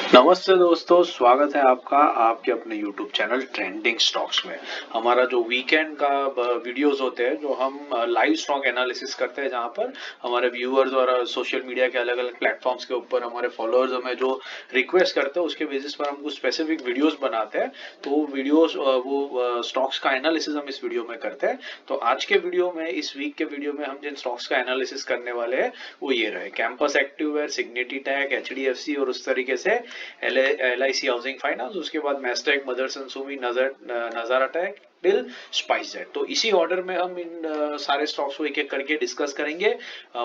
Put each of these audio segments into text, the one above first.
नमस्ते दोस्तों, स्वागत है आपका आपके अपने YouTube चैनल ट्रेंडिंग स्टॉक्स में। हमारा जो वीकेंड का वीडियोस होते हैं, जो हम लाइव स्टॉक एनालिसिस करते हैं, जहां पर हमारे व्यूअर्स और सोशल मीडिया के अलग अलग प्लेटफॉर्म्स के ऊपर हमारे फॉलोअर्स हमें जो रिक्वेस्ट करते हैं उसके बेसिस पर हम कुछ स्पेसिफिक वीडियोस बनाते हैं। तो वो वीडियोस वो स्टॉक्स का एनालिसिस हम इस वीडियो में करते हैं। तो आज के वीडियो में, इस वीक के वीडियो में हम जिन स्टॉक्स का एनालिसिस करने वाले हैं वो ये रहे: कैंपस एक्टिववेयर, सिग्निटी टेक, HDFC और उस तरीके से LIC हाउसिंग फाइनेंस, उसके बाद मैस्टेक, मदरसन सुमी, नजारा टेक टिल स्पाइस जेट। तो इसी ऑर्डर में हम इन सारे स्टॉक्स को एक एक करके डिस्कस करेंगे,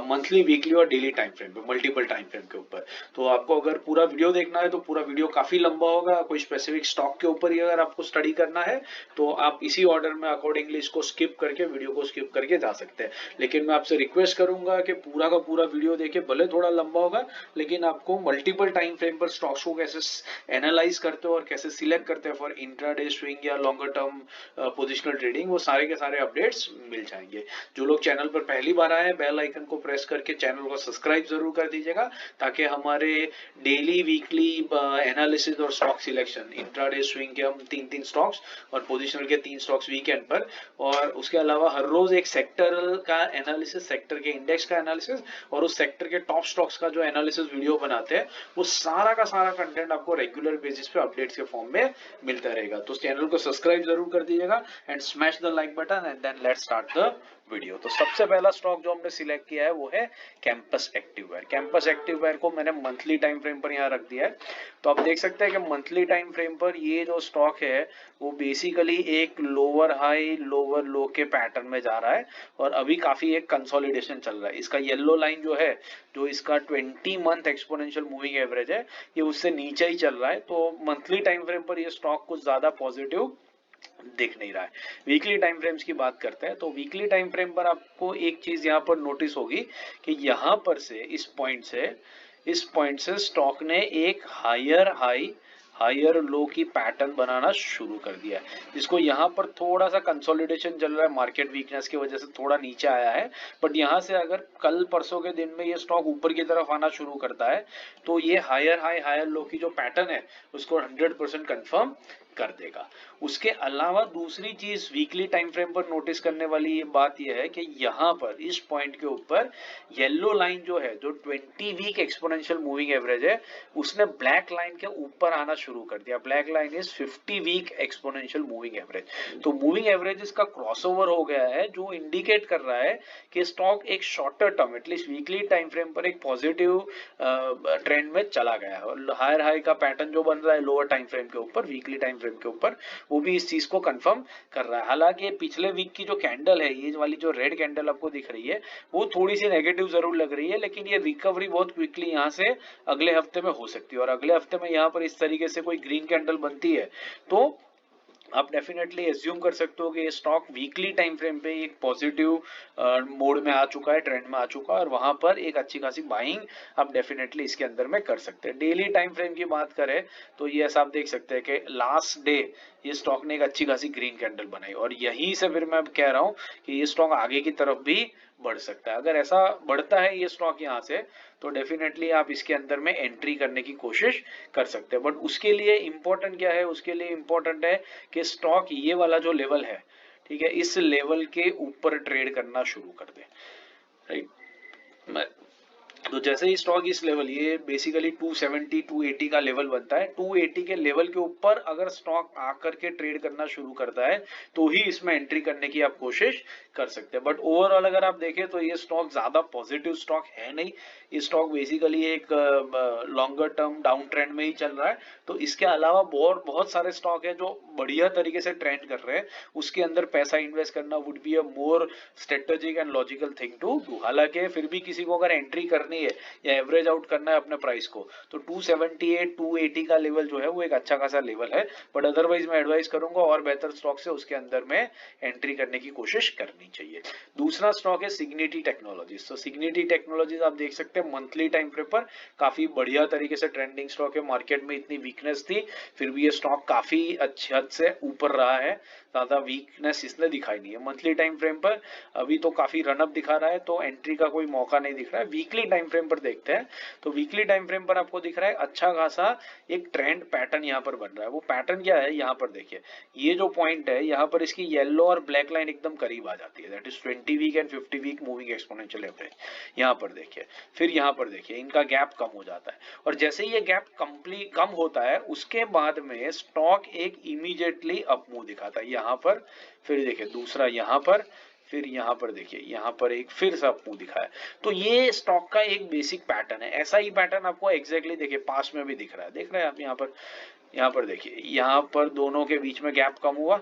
मंथली, वीकली और डेली टाइम फ्रेम पे, मल्टीपल टाइम फ्रेम के ऊपर। तो आपको अगर पूरा वीडियो देखना है तो पूरा वीडियो काफी लंबा होगा। कोई स्पेसिफिक स्टॉक के ऊपर ही अगर आपको स्टडी करना है तो आप इसी ऑर्डर में अकॉर्डिंगली इसको स्किप करके, वीडियो को स्किप करके जा सकते हैं। लेकिन मैं आपसे रिक्वेस्ट करूंगा कि पूरा का पूरा वीडियो देखे, भले थोड़ा लंबा होगा लेकिन आपको मल्टीपल टाइम फ्रेम पर स्टॉक्स को कैसे एनालाइज करते हो और कैसे सिलेक्ट करते हैं फॉर इंट्राडे स्विंग या लॉन्गर टर्म पोजिशनल ट्रेडिंग, वो सारे के सारे अपडेट्स मिल जाएंगे। जो लोग चैनल पर पहली बार आए हैं, बेल आइकन को प्रेस करके चैनल को सब्सक्राइब जरूर कर दीजिएगा, ताकि हमारे डेली, वीकली एनालिसिस और स्टॉक सिलेक्शन, इंट्राडे स्विंग के हम 3-3 स्टॉक्स और पोजिशनल के 3 स्टॉक्स वीकेंड पर, और उसके अलावा हर रोज एक सेक्टर का एनालिसिस, सेक्टर के इंडेक्स का एनालिसिस और उस सेक्टर के टॉप स्टॉक्स का जो एनालिसिस वीडियो बनाते हैं, वो सारा का सारा कंटेंट आपको रेगुलर बेसिस पे अपडेट्स के फॉर्म में मिलता रहेगा। तो चैनल को सब्सक्राइब जरूर कर दीजिएगा and smash the like button and then let's start the video. तो सबसे पहला स्टॉक जो हमने सिलेक्ट किया है वो है कैंपस एक्टिववेयर। कैंपस एक्टिववेयर को मैंने मंथली टाइम फ्रेम पर यहाँ रख दिया है। तो आप देख सकते हैं कि मंथली टाइम फ्रेम पर ये जो स्टॉक है वो बेसिकली एक लोअर हाई लोअर लो के पैटर्न में जा रहा है और अभी काफी एक कंसोलिडेशन चल रहा है। इसका येलो लाइन जो है, जो इसका 20 मंथ एक्सपोनेंशियल मूविंग एवरेज है, ये उससे नीचे ही चल रहा है। तो मंथली टाइम फ्रेम पर ये स्टॉक कुछ ज्यादा पॉजिटिव दिख नहीं रहा है। वीकली टाइम फ्रेम्स की बात करते हैं तो वीकली टाइम फ्रेम पर आपको एक चीज यहाँ पर नोटिस होगी कि यहाँ पर से इस पॉइंट से स्टॉक ने एक हायर हाई हायर लो की पैटर्न बनाना शुरू कर दिया है, जिसको यहाँ पर थोड़ा सा कंसोलिडेशन चल रहा है, मार्केट वीकनेस की वजह से थोड़ा नीचे आया है। बट यहाँ से अगर कल परसों के दिन में ये स्टॉक ऊपर की तरफ आना शुरू करता है तो ये हायर हाई हायर लो की जो पैटर्न है उसको 100% कंफर्म कर देगा। उसके अलावा दूसरी चीज वीकली टाइम फ्रेम पर नोटिस करने वाली ये बात यह है कि यहाँ पर इस पॉइंट के ऊपर येलो लाइन जो है, जो 20 वीक एक्सपोनेंशियल मूविंग एवरेज है, उसने ब्लैक लाइन के ऊपर आना शुरू कर दिया। Black line is 50 week exponential moving average. तो मूविंग एवरेज इसका क्रॉसओवर हो गया है, जो इंडिकेट कर रहा है कि स्टॉक एक shorter term, at least weekly time frame पर एक पॉजिटिव ट्रेंड में चला गया है। और हायर हाई का पैटर्न जो बन रहा है लोअर टाइम फ्रेम के ऊपर, वीकली टाइम फ्रेम के ऊपर, वो भी इस चीज को कंफर्म कर रहा है। हालांकि पिछले वीक की जो कैंडल है, ये वाली जो रेड कैंडल आपको दिख रही है, वो थोड़ी सी नेगेटिव जरूर लग रही है, लेकिन ये रिकवरी बहुत क्विकली यहाँ से अगले हफ्ते में हो सकती है। और अगले हफ्ते में यहाँ पर इस तरीके से कोई ग्रीन कैंडल बनती है तो आप डेफिनेटली एज्यूम कर सकते हो कि ये स्टॉक वीकली टाइम फ्रेम पे एक पॉजिटिव मोड में आ चुका है, ट्रेंड में आ चुका है, और वहां पर एक अच्छी खासी बाइंग आप डेफिनेटली इसके अंदर में कर सकते हैं। डेली टाइम फ्रेम की बात करें तो ये ऐसा आप देख सकते हैं कि लास्ट डे ये स्टॉक ने एक अच्छी खासी ग्रीन कैंडल बनाई, और यहीं से फिर मैं अब कह रहा हूं कि ये स्टॉक आगे की तरफ भी बढ़ सकता है। अगर ऐसा बढ़ता है ये स्टॉक यहाँ से तो डेफिनेटली आप इसके अंदर में एंट्री करने की कोशिश कर सकते हैं। बट उसके लिए इंपॉर्टेंट क्या है? उसके लिए इंपॉर्टेंट है कि स्टॉक ये वाला जो लेवल है, ठीक है, इस लेवल के ऊपर ट्रेड करना शुरू कर दे, राइट। तो जैसे ही स्टॉक इस लेवल, ये बेसिकली 270 280 का लेवल बनता है, 280 के लेवल के ऊपर अगर स्टॉक आकर के ट्रेड करना शुरू करता है तो ही इसमें एंट्री करने की आप कोशिश कर सकते हैं। बट ओवरऑल अगर आप देखें तो ये स्टॉक ज्यादा पॉजिटिव स्टॉक है नहीं। ये स्टॉक बेसिकली एक लॉन्गर टर्म डाउन ट्रेंड में ही चल रहा है। तो इसके अलावा बहुत बहुत सारे स्टॉक है जो बढ़िया तरीके से ट्रेंड कर रहे हैं, उसके अंदर पैसा इन्वेस्ट करना would be a more strategic and logical thing to do. हालांकि फिर भी किसी को अगर एंट्री करनी है या एवरेज आउट करना है अपने प्राइस को, तो 278 280 का लेवल जो है वो एक अच्छा खासा लेवल है। बट अदरवाइज मैं एडवाइस करूंगा और बेहतर स्टॉक से उसके अंदर में एंट्री करने की कोशिश करनी चाहिए। दूसरा स्टॉक है सिग्निटी टेक्नोलॉजीज। तो सिग्निटी टेक्नोलॉजीज आप देख सकते हैं मंथली टाइम फ्रेम पर काफी बढ़िया तरीके से ट्रेंडिंग स्टॉक है। मार्केट में इतनी वीकनेस थी, फिर भी ये स्टॉक काफी अच्छी हद से ऊपर रहा है, ज्यादा वीकनेस इसने दिखाई नहीं है। मंथली टाइम फ्रेम पर अभी तो काफी रनअप दिखा रहा है, तो एंट्री का कोई मौका नहीं दिख रहा है। वीकली टाइम टाइम फ्रेम पर देखते हैं तो वीकली टाइम फ्रेम पर आपको दिख रहा है अच्छा खासा एक ट्रेंड पैटर्न यहाँ पर बन रहा है। वो पैटर्न क्या है, यहाँ पर देखिए ये जो पॉइंट है यहाँ पर इसकी येलो और ब्लैक लाइन एकदम करीब आ जाती है, that is 20 week and 50 week moving exponential average. यहाँ पर देखिए, फिर यहाँ पर देखिए इनका गैप कम हो जाता है और जैसे ये गैप कम होता है उसके बाद में स्टॉक एक इमीडिएटली अप मूव दिखाता है यहाँ पर, फिर देखिए दूसरा यहाँ पर, फिर यहाँ पर देखिए यहाँ पर एक फिर से अप मूव दिखाया। तो ये स्टॉक का एक बेसिक पैटर्न है। ऐसा ही पैटर्न आपको एग्जैक्टली देखिए पास में भी दिख रहा है, देख रहे हैं आप यहाँ पर देखिए यहाँ पर दोनों के बीच में गैप कम हुआ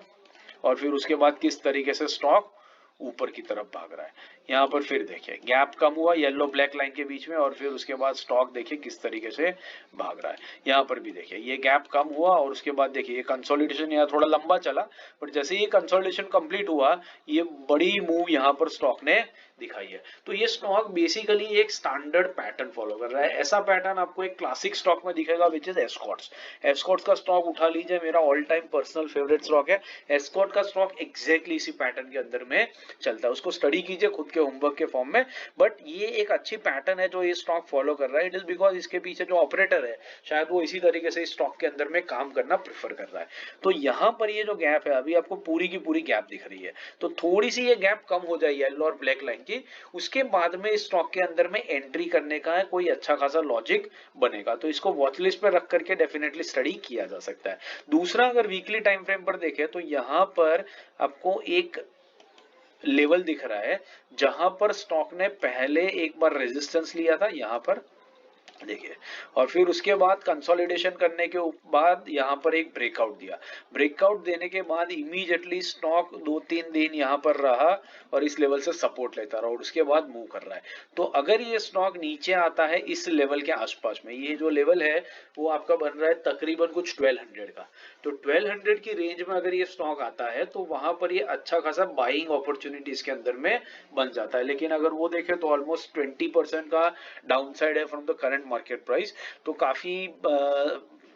और फिर उसके बाद किस तरीके से स्टॉक ऊपर की तरफ भाग रहा है। यहाँ पर फिर देखिए गैप कम हुआ येलो ब्लैक लाइन के बीच में और फिर उसके बाद स्टॉक देखिए किस तरीके से भाग रहा है। यहाँ पर भी देखिए ये गैप कम हुआ और उसके बाद देखिए ये कंसोलिडेशन यहाँ थोड़ा लंबा चला, बट जैसे ये कंसोलिडेशन कंप्लीट हुआ ये बड़ी मूव यहाँ पर स्टॉक ने दिखाई है। तो ये स्टॉक बेसिकली एक स्टैंडर्ड पैटर्न फॉलो कर रहा है। ऐसा पैटर्न आपको एक क्लासिक स्टॉक में दिखेगा विच इज एस्कॉर्ट्स। एस्कॉर्ट्स का स्टॉक उठा लीजिए, मेरा all time personal favourite stock है। एस्कॉर्ट का स्टॉक एग्जैक्टली इसी पैटर्न के अंदर में चलता है, उसको स्टडी कीजिए खुद के होमवर्क के फॉर्म में। बट ये एक अच्छी पैटर्न है जो ये स्टॉक फॉलो कर रहा है। इट इज बिकॉज इसके पीछे जो ऑपरेटर है शायद वो इसी तरीके से स्टॉक के अंदर में काम करना प्रेफर कर रहा है। तो यहाँ पर ये जो गैप है अभी आपको पूरी की पूरी गैप दिख रही है, तो थोड़ी सी ये गैप कम हो जाए येलो और ब्लैक लाइन की, उसके बाद में स्टॉक के अंदर में एंट्री करने का है कोई अच्छा खासा लॉजिक बनेगा। तो इसको वॉच लिस्ट पे रख करके डेफिनेटली स्टडी किया जा सकता है। दूसरा अगर वीकली टाइम फ्रेम पर देखें तो यहाँ पर आपको एक लेवल दिख रहा है जहां पर स्टॉक ने पहले एक बार रेजिस्टेंस लिया था यहाँ पर देखिए, और फिर उसके बाद कंसोलिडेशन करने के बाद यहाँ पर एक ब्रेकआउट दिया। ब्रेकआउट देने के बाद इमीडिएटली स्टॉक 2-3 दिन यहाँ पर रहा और इस लेवल से सपोर्ट लेता रहा और उसके बाद मूव कर रहा है। तो अगर ये स्टॉक नीचे आता है इस लेवल के आसपास में, ये जो लेवल है वो आपका बन रहा है तकरीबन कुछ 1200 का, तो 1200 की रेंज में अगर ये स्टॉक आता है तो वहां पर ये अच्छा खासा बाइंग अपॉर्चुनिटी इसके अंदर में बन जाता है। लेकिन अगर वो देखें तो ऑलमोस्ट 20% का डाउनसाइड है from the current market price, तो काफी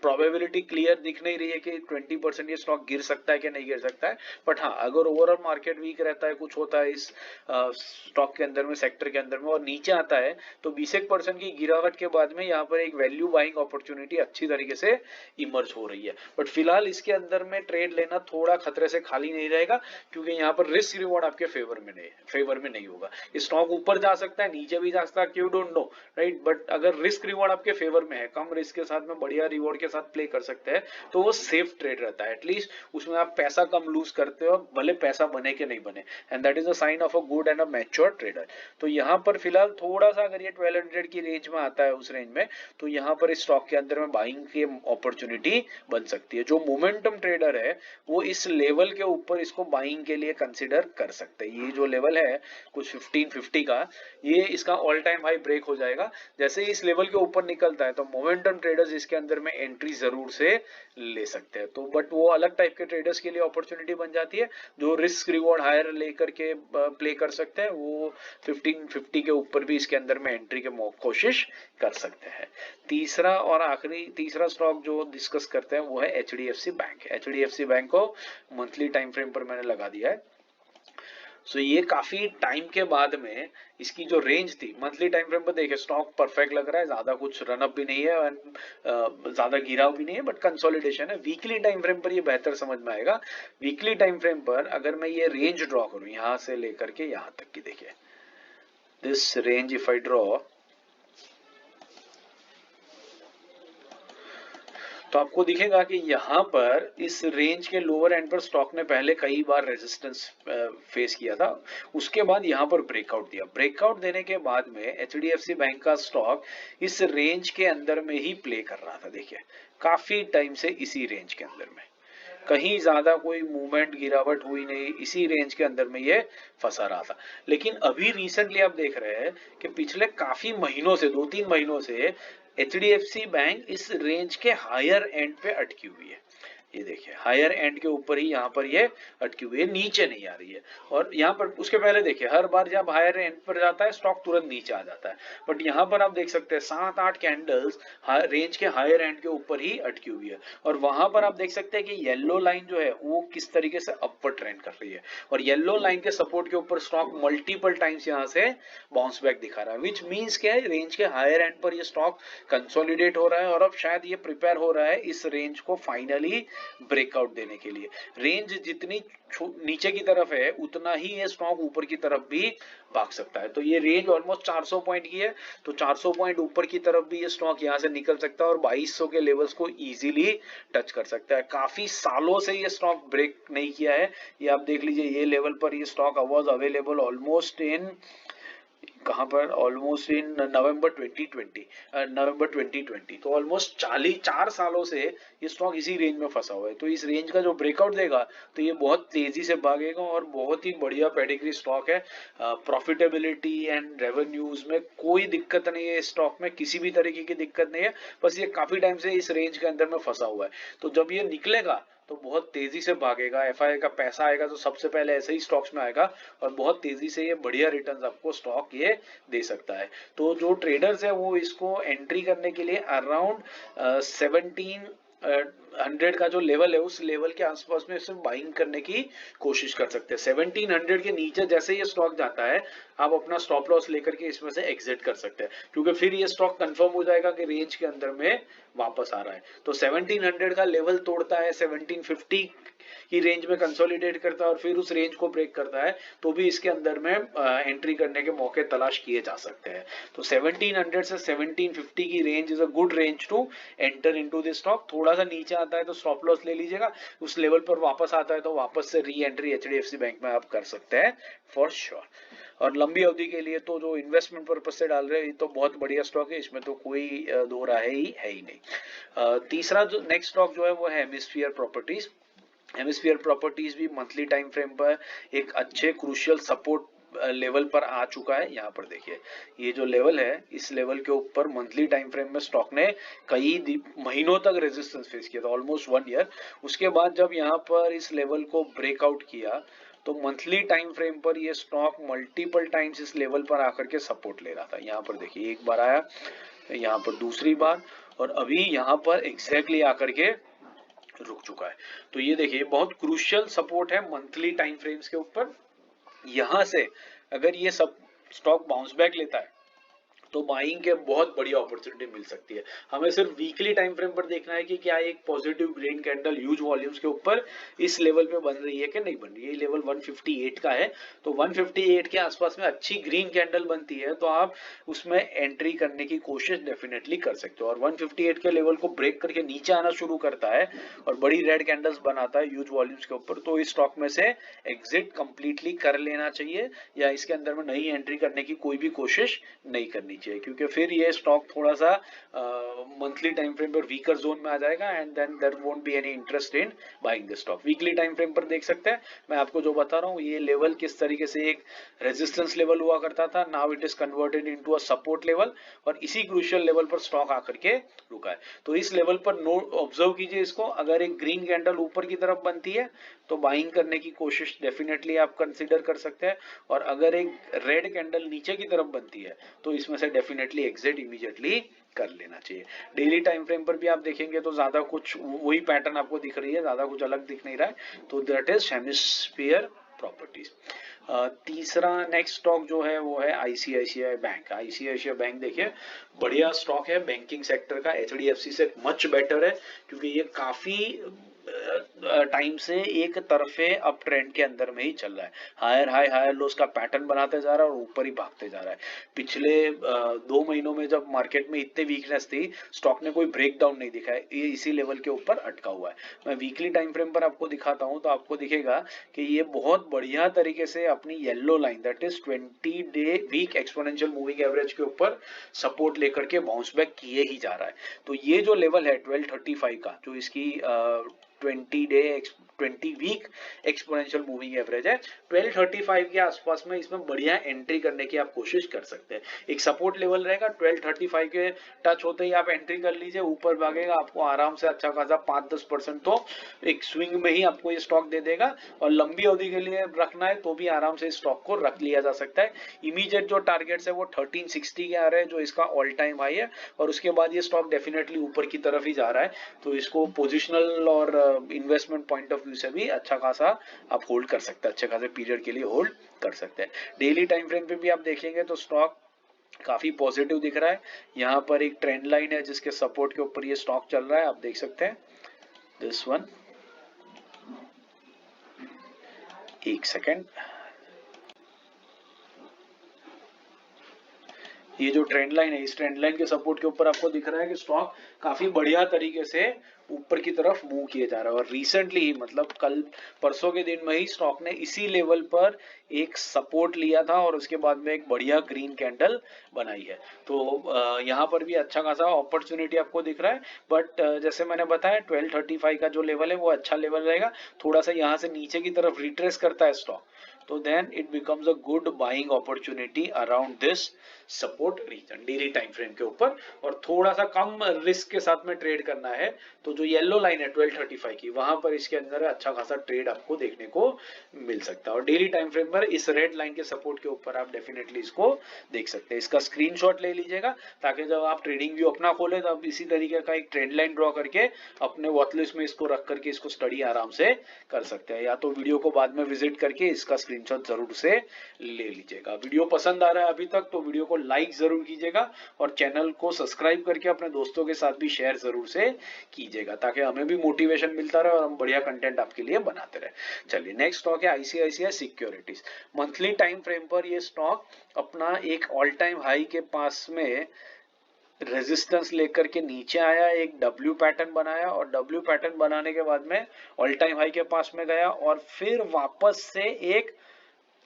प्रोबेबिलिटी क्लियर दिख नहीं रही है कि 20% ये स्टॉक गिर सकता है कि नहीं गिर सकता है। बट हाँ, अगर ओवरऑल मार्केट वीक रहता है, कुछ होता है इस स्टॉक के अंदर में, सेक्टर के अंदर में और नीचे आता है तो 20% की गिरावट के बाद में यहाँ पर एक वैल्यू बाइंग अपॉर्चुनिटी अच्छी तरीके से इमर्ज हो रही है। बट फिलहाल इसके अंदर में ट्रेड लेना थोड़ा खतरे से खाली नहीं रहेगा, क्योंकि यहाँ पर रिस्क रिवॉर्ड आपके फेवर में नहीं होगा। स्टॉक ऊपर जा सकता है, नीचे भी जा सकता है, you don't know right, but अगर रिस्क रिवॉर्ड आपके फेवर में है, कम रिस्क के साथ में बढ़िया रिवॉर्ड के साथ प्ले कर सकते हैं, तो वो सेफ ट्रेड रहता है। एटलीस्ट उसमें आप पैसा कम लूज करते हो, भले पैसा बने कि नहीं बने, and that is a sign of a good and a mature trader. तो यहाँ पर फिलहाल थोड़ा सा अगर ये 1200 की रेंज में आता है, उस रेंज में, तो यहाँ पर इस स्टॉक के अंदर में बाइंग की अपॉर्चुनिटी बन सकती है। जो मोमेंटम ट्रेडर है वो इस लेवल के ऊपर इसको बाइंग के लिए कंसिडर कर सकते हैं। ये जो लेवल है कुछ 1550 का, ये इसका ऑल टाइम हाई ब्रेक हो जाएगा। जैसे ही इस लेवल के ऊपर निकलता है तो मोमेंटम ट्रेडर्स इसके अंदर में एंट्री जरूर से ले सकते हैं। तो बट वो अलग टाइप के ट्रेडर्स के लिए अपॉर्चुनिटी बन जाती है जो रिस्क रिवॉर्ड हायर लेकर के प्ले कर सकते हैं, वो 1550 के ऊपर भी इसके अंदर में एंट्री के कोशिश कर सकते हैं। तीसरा स्टॉक जो डिस्कस करते हैं वो है HDFC बैंक। HDFC बैंक को मंथली टाइम फ्रेम पर मैंने लगा दिया है। सो ये काफी टाइम के बाद में इसकी जो रेंज थी, मंथली टाइम फ्रेम पर देखिए स्टॉक परफेक्ट लग रहा है, ज्यादा कुछ रनअप भी नहीं है और ज्यादा गिराव भी नहीं है, बट कंसोलिडेशन है। वीकली टाइम फ्रेम पर ये बेहतर समझ में आएगा। वीकली टाइम फ्रेम पर अगर मैं ये रेंज ड्रॉ करूं यहां से लेकर के यहां तक की, देखिए this range if I draw, तो आपको दिखेगा कि यहाँ पर इस रेंज के लोअर एंड पर स्टॉक ने पहले कई बार रेजिस्टेंस फेस किया था, उसके बाद यहाँ पर ब्रेकआउट दिया। ब्रेकआउट देने के बाद में HDFC बैंक का स्टॉक इस रेंज के अंदर में ही प्ले कर रहा था। देखिए काफी टाइम से इसी रेंज के अंदर में, कहीं ज्यादा कोई मूवमेंट गिरावट हुई नहीं, इसी रेंज के अंदर में ये फंसा रहा था। लेकिन अभी रिसेंटली आप देख रहे हैं कि पिछले काफी महीनों से, 2-3 महीनों से HDFC बैंक इस रेंज के हायर एंड पे अटकी हुई है। ये देखिए हायर एंड के ऊपर ही यहाँ पर ये अटकी हुई है, नीचे नहीं आ रही है। और यहाँ पर उसके पहले देखिए हर बार जब हायर एंड पर जाता है स्टॉक तुरंत नीचे आ जाता है, बट यहाँ पर आप देख सकते हैं 7-8 कैंडल्स रेंज के हायर एंड के ऊपर ही अटकी हुई है। और वहां पर आप देख सकते हैं कि येलो लाइन जो है वो किस तरीके से अपवर्ड ट्रेंड कर रही है, और येलो लाइन के सपोर्ट के ऊपर स्टॉक मल्टीपल टाइम्स यहाँ से बाउंस बैक दिखा रहा है, विच मीन्स क्या है, रेंज के हायर एंड पर ये स्टॉक कंसोलिडेट हो रहा है और अब शायद ये प्रिपेयर हो रहा है इस रेंज को फाइनली ब्रेकआउट देने के लिए। रेंज जितनी नीचे की तरफ है उतना ही ये स्टॉक ऊपर की तरफ भी भाग सकता है। तो ये रेंज ऑलमोस्ट 400 पॉइंट की है, तो 400 पॉइंट ऊपर की तरफ भी ये स्टॉक यहां से निकल सकता है और 2200 के लेवल्स को इजीली टच कर सकता है। काफी सालों से ये स्टॉक ब्रेक नहीं किया है। ये आप देख लीजिए, ये लेवल पर ये stock was available almost in कहां पर, ऑलमोस्ट इन नवंबर 2020, तो ऑलमोस्ट 4 सालों से ये स्टॉक इसी रेंज में फंसा हुआ है। तो इस रेंज का जो ब्रेकआउट देगा तो ये बहुत तेजी से भागेगा और बहुत ही बढ़िया पेडिग्री स्टॉक है। प्रॉफिटेबिलिटी एंड रेवेन्यूज में कोई दिक्कत नहीं है, इस स्टॉक में किसी भी तरीके की दिक्कत नहीं है, बस ये काफी टाइम से इस रेंज के अंदर में फंसा हुआ है। तो जब ये निकलेगा तो बहुत तेजी से भागेगा, एफआई का पैसा आएगा तो सबसे पहले ऐसे ही स्टॉक्स में आएगा और बहुत तेजी से ये बढ़िया रिटर्न्स आपको स्टॉक ये दे सकता है। तो जो ट्रेडर्स है वो इसको एंट्री करने के लिए अराउंड 1700 का जो लेवल है उस लेवल के आसपास में सिर्फ बाइंग करने की कोशिश कर सकते हैं। 1700 के नीचे जैसे ये स्टॉक जाता है आप अपना स्टॉप लॉस लेकर के इसमें से एग्जिट कर सकते हैं, क्योंकि फिर ये स्टॉक कंफर्म हो जाएगा कि रेंज के अंदर में वापस आ रहा है। तो 1700 का लेवल तोड़ता है, 1750 की रेंज में कंसोलिडेट करता है और फिर उस रेंज को ब्रेक करता है, तो भी इसके अंदर में एंट्री करने के मौके तलाश किए जा सकते हैं। तो 1700 से 1750 की range is a good range to enter into this stock. थोड़ा सा नीचे आता है तो स्टॉप लॉस ले लीजिएगा, उस लेवल पर वापस आता है तो वापस से री एंट्री एचडीएफसी बैंक में आप कर सकते हैं फॉर श्योर। और लंबी अवधि के लिए तो जो इन्वेस्टमेंट पर्पज से डाल रहे हैं तो बहुत बढ़िया स्टॉक है, इसमें तो कोई दो राय ही है ही नहीं। तीसरा जो नेक्स्ट स्टॉक जो है वो है हेमिस्फीयर प्रॉपर्टीज। हेमिस्फीयर प्रॉपर्टीज भी मंथली टाइम फ्रेम पर एक अच्छे क्रूशियल सपोर्ट लेवल पर आ चुका है। यहाँ पर देखिए ये जो लेवल है इस लेवल के ऊपर मंथली टाइम फ्रेम में स्टॉक ने कई महीनों तक रेजिस्टेंस फेस किया था, ऑलमोस्ट 1 ईयर। उसके बाद जब यहाँ पर इस लेवल को ब्रेकआउट किया तो मंथली टाइम फ्रेम पर ये स्टॉक मल्टीपल टाइम्स इस लेवल पर आकर के सपोर्ट ले रहा था। यहाँ पर देखिए एक बार आया, यहाँ पर दूसरी बार, और अभी यहाँ पर एग्जैक्टली आकर के रुक चुका है। तो ये देखिए बहुत क्रूशियल सपोर्ट है मंथली टाइम फ्रेम्स के ऊपर। यहां से अगर ये सब स्टॉक बाउंस बैक लेता है तो बाइंग के बहुत बढ़िया अपॉर्चुनिटी मिल सकती है। हमें सिर्फ वीकली टाइम फ्रेम पर देखना है कि क्या एक positive green candle huge volumes के ऊपर इस लेवल पे बन रही है कि नहीं बन रही है। ये लेवल 158 का है, तो 158 के आसपास में अच्छी ग्रीन कैंडल बनती है तो आप उसमें एंट्री करने की कोशिश डेफिनेटली कर सकते हो। और 158 के लेवल को ब्रेक करके नीचे आना शुरू करता है और बड़ी रेड कैंडल्स बनाता है ह्यूज वॉल्यूम्स के ऊपर, तो इस स्टॉक में से एग्जिट कंप्लीटली कर लेना चाहिए या इसके अंदर में नई एंट्री करने की कोई भी कोशिश नहीं करनी चाहिए, क्योंकि फिर ये स्टॉक थोड़ा सा मंथली टाइम फ्रेम पर वीकर जोन में आ जाएगा and then there won't be any interest in buying this stock. Weekly time frame पर देख सकते हैं, मैं आपको जो बता रहा हूँ ये लेवल किस तरीके से एक रेजिस्टेंस लेवल हुआ करता था, now it is converted into a support level और इसी क्रूशियल लेवल पर स्टॉक आकर के रुका है। तो इस लेवल पर नोट ऑब्जर्व कीजिए इसको, अगर एक ग्रीन कैंडल ऊपर की तरफ बनती है तो बाइंग करने की कोशिश डेफिनेटली आप कंसीडर कर सकते हैं, और अगर एक रेड कैंडल नीचे की तरफ बनती है तो इसमें से डेफिनेटली एग्जिट इमीडिएटली कर लेना चाहिए। डेली टाइम फ्रेम पर भी आप देखेंगे तो ज्यादा कुछ वही पैटर्न आपको दिख रही है, ज्यादा कुछ अलग दिख नहीं रहा है, तो दैट इज हेमिस्फीयर प्रॉपर्टीज। तीसरा नेक्स्ट स्टॉक जो है वो है आईसीआईसीआई बैंक। आईसीआईसीआई बैंक देखिए बढ़िया स्टॉक है, बैंकिंग सेक्टर का एचडीएफसी से मच बेटर है, क्योंकि ये काफी टाइम से एक तरफे अप ट्रेंड के अंदर में ही चल रहा है। हायर हाई हायर लोस का पैटर्न बनाते जा रहा है और ऊपर ही भागते जा रहा है। पिछले 2 महीनों में जब मार्केट में इतने वीकनेस थी स्टॉक ने कोई ब्रेकडाउन नहीं दिखा है, ये इसी लेवल के ऊपर अटका हुआ है। मैं वीकली टाइम फ्रेम पर आपको दिखाता हूं तो आपको दिखेगा कि ये बहुत बढ़िया तरीके से अपनी yellow line that is 20 day week exponential moving average के ऊपर सपोर्ट लेकर के बाउंस बैक किए ही जा रहा है। तो ये जो लेवल है 1235 का, जो इसकी 20 day 20 week exponential moving average है। 1235 के आसपास में इसमें बढ़िया एंट्री करने की आप कोशिश कर सकते हैं। एक सपोर्ट लेवल रहेगा, 1235 के टच होते ही आप एंट्री कर लीजिए, ऊपर भागेगा आपको आराम से अच्छा खासा 5-10% तो एक स्विंग में ही आपको ये स्टॉक दे देगा। और लंबी अवधि के लिए रखना है तो भी आराम से इस स्टॉक को रख लिया जा सकता है। इमीडिएट जो टारगेट्स है वो 1360 के आ रहे हैं, जो इसका ऑल टाइम हाई है, और उसके बाद ये स्टॉक डेफिनेटली ऊपर की तरफ ही जा रहा है। तो इसको पोजिशनल और इन्वेस्टमेंट पॉइंट ऑफ व्यू से भी अच्छा खासा आप होल्ड कर सकते हैं, अच्छे खासे पीरियड के लिए होल्ड कर सकते हैं। डेली टाइम फ्रेम पे भी आप देखेंगे तो स्टॉक काफी पॉजिटिव दिख रहा है। यहाँ पर एक ट्रेंड लाइन है जिसके सपोर्ट के ऊपर ये स्टॉक चल रहा है, आप देख सकते हैं दिस वन। एक सेकेंड, ये जो ट्रेंड लाइन है, इस ट्रेंड लाइन के सपोर्ट के ऊपर आपको दिख रहा है कि स्टॉक काफी बढ़िया तरीके से ऊपर की तरफ मूव किए जा रहा है। और रिसेंटली मतलब कल परसों के दिन में ही स्टॉक ने इसी लेवल पर एक सपोर्ट लिया था और उसके बाद में एक बढ़िया ग्रीन कैंडल बनाई है। तो यहाँ पर भी अच्छा खासा अपॉर्चुनिटी आपको दिख रहा है। बट जैसे मैंने बताया 1235 का जो लेवल है वो अच्छा लेवल रहेगा। थोड़ा सा यहाँ से नीचे की तरफ रिट्रेस करता है स्टॉक तो then it becomes a good buying opportunity around this support region daily time frame के ऊपर। और थोड़ा सा कम रिस्क के साथ में ट्रेड करना है तो जो येलो लाइन है 1235 की, वहां पर इसके अंदर अच्छा खासा ट्रेड आपको देखने को मिल सकता है। और डेली टाइम फ्रेम पर इस रेड लाइन के सपोर्ट के ऊपर आप डेफिनेटली इसको देख सकते हैं। इसका स्क्रीनशॉट ले लीजिएगा ताकि जब आप ट्रेडिंग व्यू अपना खोले तब इसी तरीके का एक ट्रेंड लाइन ड्रॉ करके अपने वॉचलिस्ट में इसको रख करके इसको स्टडी आराम से कर सकते हैं। या तो वीडियो को बाद में विजिट करके इसका स्क्रीनशॉट जरूर से ले लीजिएगा। वीडियो पसंद आ रहा है अभी तक तो वीडियो को लाइक जरूर कीजिएगा और चैनल को सब्सक्राइब करके अपने दोस्तों के साथ भी शेयर जरूर से कीजिएगा ताकि हमें भी मोटिवेशन मिलता रहे और हम बढ़िया कंटेंट आपके लिए बनाते रहे। चलिए नेक्स्ट स्टॉक है ICICI securities. Monthly time frame पर ये स्टॉक अपना एक ऑल टाइम हाई के पास में रेजिस्टेंस लेकर के नीचे आया, एक डब्ल्यू पैटर्न बनाया और डब्ल्यू पैटर्न बनाने के बाद में ऑल टाइम हाई के पास में गया और फिर वापस से एक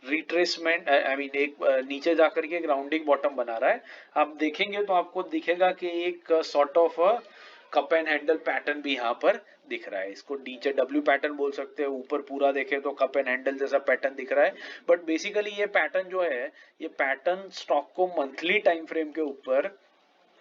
रिट्रेसमेंट आई मीन एक नीचे जाकर के एक राउंडिंग बॉटम बना रहा है। आप देखेंगे तो आपको दिखेगा कि एक sort of cup and handle pattern भी यहाँ पर दिख रहा है। इसको नीचे डब्ल्यू पैटर्न बोल सकते हैं, ऊपर पूरा देखें तो कप एंड हैंडल जैसा पैटर्न दिख रहा है। बट बेसिकली ये पैटर्न जो है, ये पैटर्न स्टॉक को मंथली टाइम फ्रेम के ऊपर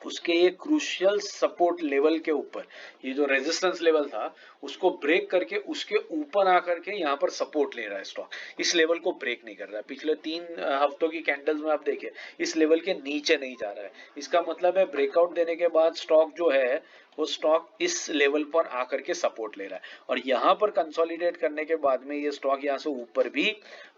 उसके एक क्रूशियल सपोर्ट लेवल के ऊपर, ये जो रेजिस्टेंस लेवल था उसको ब्रेक करके उसके ऊपर आकर के यहाँ पर सपोर्ट ले रहा है स्टॉक। इस लेवल को ब्रेक नहीं कर रहा है। पिछले 3 हफ्तों की कैंडल्स में आप देखिए इस लेवल के नीचे नहीं जा रहा है। इसका मतलब है ब्रेकआउट देने के बाद स्टॉक जो है वो स्टॉक इस लेवल पर आकर के सपोर्ट ले रहा है और यहाँ पर कंसोलिडेट करने के बाद में ये स्टॉक यहाँ से ऊपर भी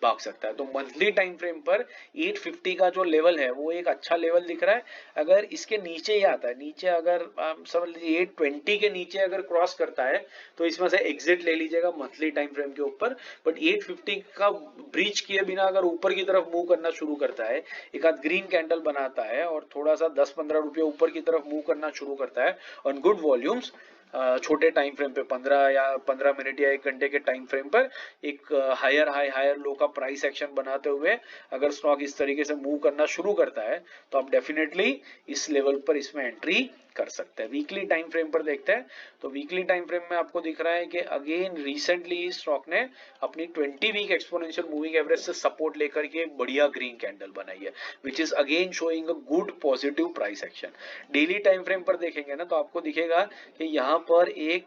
भाग सकता है। तो मंथली टाइम फ्रेम पर 850 का जो लेवल है वो एक अच्छा लेवल दिख रहा है। अगर इसके नीचे ही आता है, नीचे अगर समझ लीजिए 820 के नीचे अगर क्रॉस करता है तो इसमें से एग्जिट ले लीजिएगा मंथली टाइम फ्रेम के ऊपर। बट 850 का ब्रीच किए बिना अगर ऊपर की तरफ मूव करना शुरू करता है, एक आध ग्रीन कैंडल बनाता है और थोड़ा सा 10-15 रुपये ऊपर की तरफ मूव करना शुरू करता है और गुड वॉल्यूम्स छोटे टाइम फ्रेम पे 15 मिनट या 1 घंटे के टाइम फ्रेम पर एक हायर हाई हायर लो का प्राइस एक्शन बनाते हुए अगर स्टॉक इस तरीके से मूव करना शुरू करता है तो आप डेफिनेटली इस लेवल पर इसमें एंट्री कर सकते हैं। वीकली टाइम फ्रेम पर देखते हैं तो वीकली टाइम फ्रेम में आपको दिख रहा है कि अगेन रिसेंटली स्टॉक ने अपनी 20 वीक एक्सपोनेंशियल मूविंग एवरेज से सपोर्ट लेकर के एक बढ़िया ग्रीन कैंडल बनाई है विच is again showing a good positive price action. Daily time frame पर देखेंगे ना तो आपको दिखेगा कि यहाँ पर एक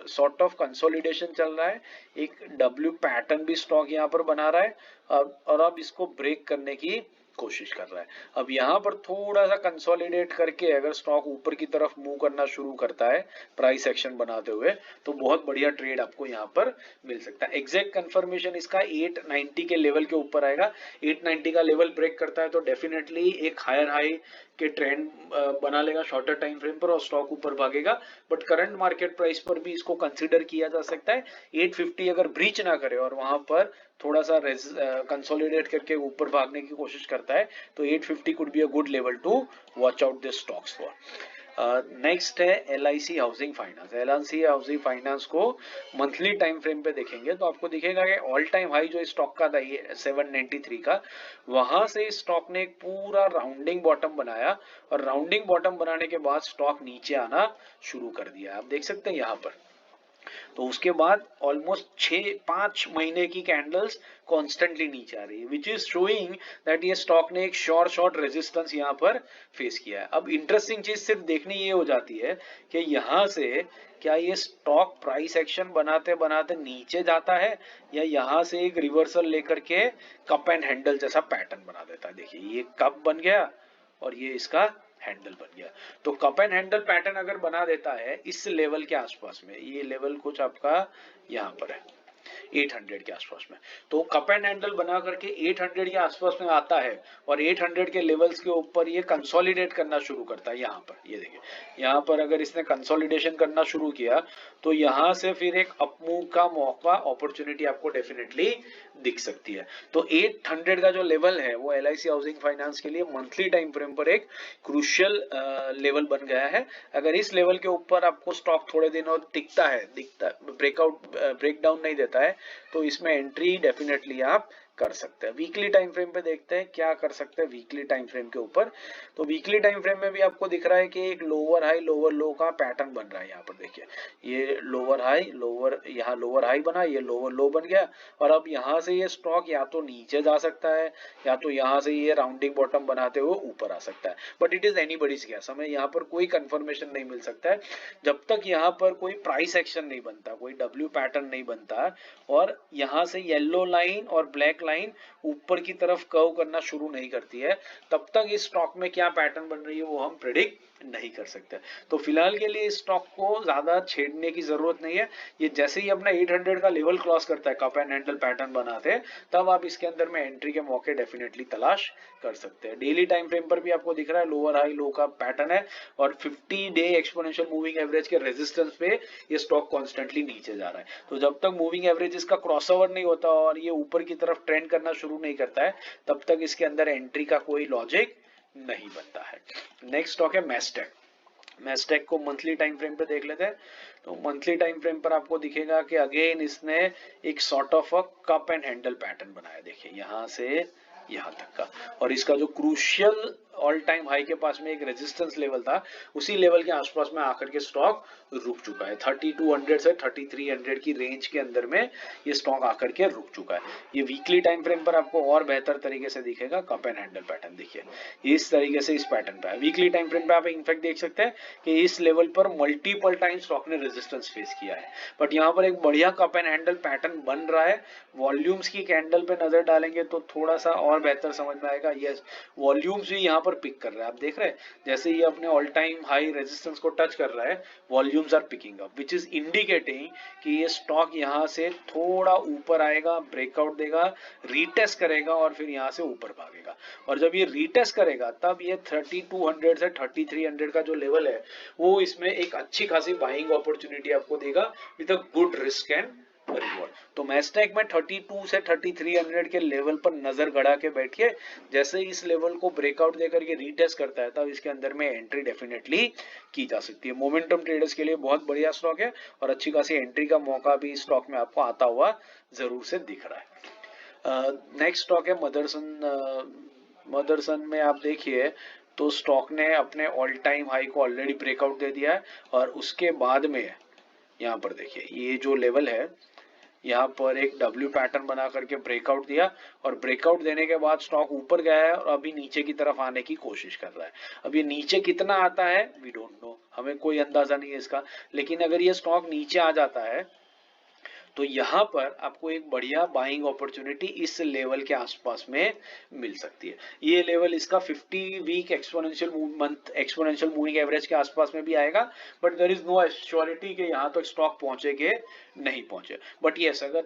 सॉर्ट ऑफ कंसोलिडेशन चल रहा है, एक डब्ल्यू पैटर्न भी स्टॉक यहाँ पर बना रहा है और अब इसको ब्रेक करने की कोशिश कर रहा है। अब यहाँ पर थोड़ा सा कंसोलिडेट करके अगर स्टॉक ऊपर की तरफ मूव करना शुरू करता है प्राइस एक्शन बनाते हुए तो बहुत बढ़िया ट्रेड आपको यहाँ पर मिल सकता है। एग्जैक्ट कंफर्मेशन इसका 890 के लेवल के ऊपर आएगा। 890 का लेवल ब्रेक करता है तो डेफिनेटली एक हायर हाई के ट्रेंड बना लेगा शॉर्टर टाइम फ्रेम पर और स्टॉक ऊपर भागेगा। बट करंट मार्केट प्राइस पर भी इसको कंसिडर किया जा सकता है। 850 अगर ब्रीच ना करे और वहां पर थोड़ा सा कंसोलिडेट करके ऊपर भागने की कोशिश करता है तो 850 could be a good level to watch out this stocks for. Next है LIC housing finance. LIC housing finance को मंथली टाइम फ्रेम पे देखेंगे तो आपको दिखेगा कि ऑल टाइम हाई जो स्टॉक का था ये 793 का, वहां से स्टॉक ने एक पूरा राउंडिंग बॉटम बनाया और राउंडिंग बॉटम बनाने के बाद स्टॉक नीचे आना शुरू कर दिया। आप देख सकते हैं यहाँ पर तो उसके बाद ऑलमोस्ट 6-5 महीने की कैंडल्स कॉन्स्टेंटली नीचे आ रही है, विच इज शोइंग दैट ये स्टॉक ने एक शॉर्ट रेजिस्टेंस यहाँ पर फेस किया है। अब इंटरेस्टिंग चीज सिर्फ देखनी ये हो जाती है कि यहाँ से क्या ये स्टॉक प्राइस एक्शन बनाते बनाते नीचे जाता है या यहाँ से एक रिवर्सल लेकर के कप एंड हैंडल जैसा पैटर्न बना देता है। देखिए ये कप बन गया और ये इसका हैंडल बन गया। तो कप एंड हैंडल पैटर्न अगर बना देता है इस लेवल के आसपास में, ये लेवल कुछ आपका यहाँ पर है 800 के आसपास में, तो कप एंड हैंडल बना करके 800 के आसपास में आता है और 800 के लेवल्स के ऊपर ये कंसोलिडेट करना शुरू करता है। यहाँ पर ये देखिए, यहाँ पर अगर इसने कंसोलिडेशन करना शुरू किया तो यहाँ से फिर एक अपमूव का मौका, अपॉर्चुनिटी आपको डेफिनेटली दिख सकती है। तो 800 का जो लेवल है वो LIC हाउसिंग फाइनेंस के लिए मंथली टाइम फ्रेम पर एक क्रूशियल लेवल बन गया है। अगर इस लेवल के ऊपर आपको स्टॉक थोड़े दिनों दिखता है ब्रेकडाउन नहीं देता है तो इसमें एंट्री डेफिनेटली आप कर सकते हैं। वीकली टाइम फ्रेम पे देखते हैं क्या कर सकते हैं वीकली टाइम फ्रेम के ऊपर। तो वीकली टाइम फ्रेम में भी आपको दिख रहा है कि एक लोअर हाई लोअर लो का पैटर्न बन रहा है। यहाँ पर देखिए ये लोअर हाई लोअर, यहाँ लोअर हाई बना, ये लोअर लो बन गया और अब यहाँ से ये स्टॉक या तो नीचे जा सकता है या तो यहाँ से ये राउंडिंग बॉटम बनाते हुए ऊपर आ सकता है। But it is anybody's gas, हमें यहाँ पर कोई कंफर्मेशन नहीं मिल सकता है जब तक यहाँ पर कोई प्राइस एक्शन नहीं बनता, कोई डब्ल्यू पैटर्न नहीं बनता और यहाँ से येलो लाइन और ब्लैक लाइन ऊपर की तरफ कर्व करना शुरू नहीं करती है, तब तक इस स्टॉक में क्या पैटर्न बन रही है वो हम प्रेडिक्ट नहीं कर सकते। तो फिलहाल के लिए इस स्टॉक को ज्यादा छेड़ने की जरूरत नहीं है। ये जैसे ही अपना 800 का लेवल क्रॉस करता है कप एंड हैंडल पैटर्न बनाते हैं तब आप इसके अंदर में एंट्री के मौके डेफिनेटली तलाश कर सकते हैं। डेली टाइम फ्रेम पर भी आपको दिख रहा है लोअर हाई लो का पैटर्न है और 50 डे एक्सपोनेंशियल मूविंग एवरेज के रेजिस्टेंस पे ये स्टॉक कॉन्स्टेंटली नीचे जा रहा है। तो जब तक मूविंग एवरेज इसका क्रॉसओवर नहीं होता और ये ऊपर की तरफ ट्रेंड करना शुरू नहीं करता है तब तक इसके अंदर एंट्री का कोई लॉजिक नहीं बनता है। नेक्स्ट स्टॉक है मैस्टेक। मैस्टेक को मंथली टाइम फ्रेम पे देख लेते हैं। तो मंथली टाइम फ्रेम पर आपको दिखेगा कि अगेन इसने एक sort of a cup and handle pattern बनाया। देखिए यहाँ से यहाँ तक का, और इसका जो क्रूशियल ऑल टाइम हाई के पास में एक रेजिस्टेंस लेवल था उसी लेवल के आसपास में आकर के स्टॉक रुक चुका है। 3200 से 3300 की रेंज के अंदर में ये स्टॉक आकर के रुक चुका है। ये वीकली टाइम फ्रेम पर आपको और बेहतर तरीके से दिखेगा कप एंड हैंडल पैटर्न। देखिए इस तरीके से इस पैटर्न पे है। वीकली टाइम फ्रेम पे आप इनफैक्ट देख सकते हैं कि इस लेवल पर मल्टीपल टाइम स्टॉक ने रेजिस्टेंस फेस किया है, बट यहाँ पर एक बढ़िया कप एंड हैंडल पैटर्न बन रहा है। वॉल्यूम्स की कैंडल पे नजर डालेंगे तो थोड़ा सा और बेहतर समझ में आएगा। यस, वॉल्यूम्स भी यहाँ पर पिक कर रहा है। आप देख रहे हैं जैसे ये अपने ऑल टाइम हाई रेजिस्टेंस को टच कर रहा है, volumes are picking up, which is indicating कि ये स्टॉक यहाँ से थोड़ा ऊपर आएगा, ब्रेकआउट देगा, रीटेस्ट करेगा और फिर यहाँ से ऊपर भागेगा। और जब ये रीटेस्ट करेगा तब ये 3200 से 3300 का जो लेवल है वो इसमें एक अच्छी खासी बाइंग अपॉर्चुनिटी आपको देगा with a good risk and reward. तो मैस्टेक में 32 से 3300 के लेवल पर नजर गड़ा के बैठिए। जैसे इस लेवल को ब्रेकआउट देकर के रीटेस्ट करता है तब इसके अंदर में एंट्री डेफिनेटली की जा सकती है। मोमेंटम ट्रेडर्स के लिए बहुत बढ़िया स्टॉक है और अच्छी खासी एंट्री का मौका भी इस स्टॉक में आपको आता हुआ जरूर से दिख रहा है। नेक्स्ट स्टॉक है मदरसन। मदरसन में आप देखिए तो स्टॉक ने अपने ऑल टाइम हाई को ऑलरेडी ब्रेकआउट दे दिया है और उसके बाद में यहाँ पर देखिए ये जो लेवल है यहाँ पर एक डब्ल्यू पैटर्न बना करके ब्रेकआउट दिया और ब्रेकआउट देने के बाद स्टॉक ऊपर गया है और अभी नीचे की तरफ आने की कोशिश कर रहा है। अब ये नीचे कितना आता है वी डोंट नो, हमें कोई अंदाजा नहीं है इसका, लेकिन अगर ये स्टॉक नीचे आ जाता है तो यहाँ पर आपको एक बढ़िया बाइंग अपॉर्चुनिटी इस लेवल के आसपास में मिल सकती है। ये लेवल इसका 50 वीक एक्सपोनेंशियल मूविंग एवरेज के आसपास में भी आएगा, but there is no assurity कि यहाँ तक स्टॉक पहुंचे के नहीं पहुंचे। बट यस, अगर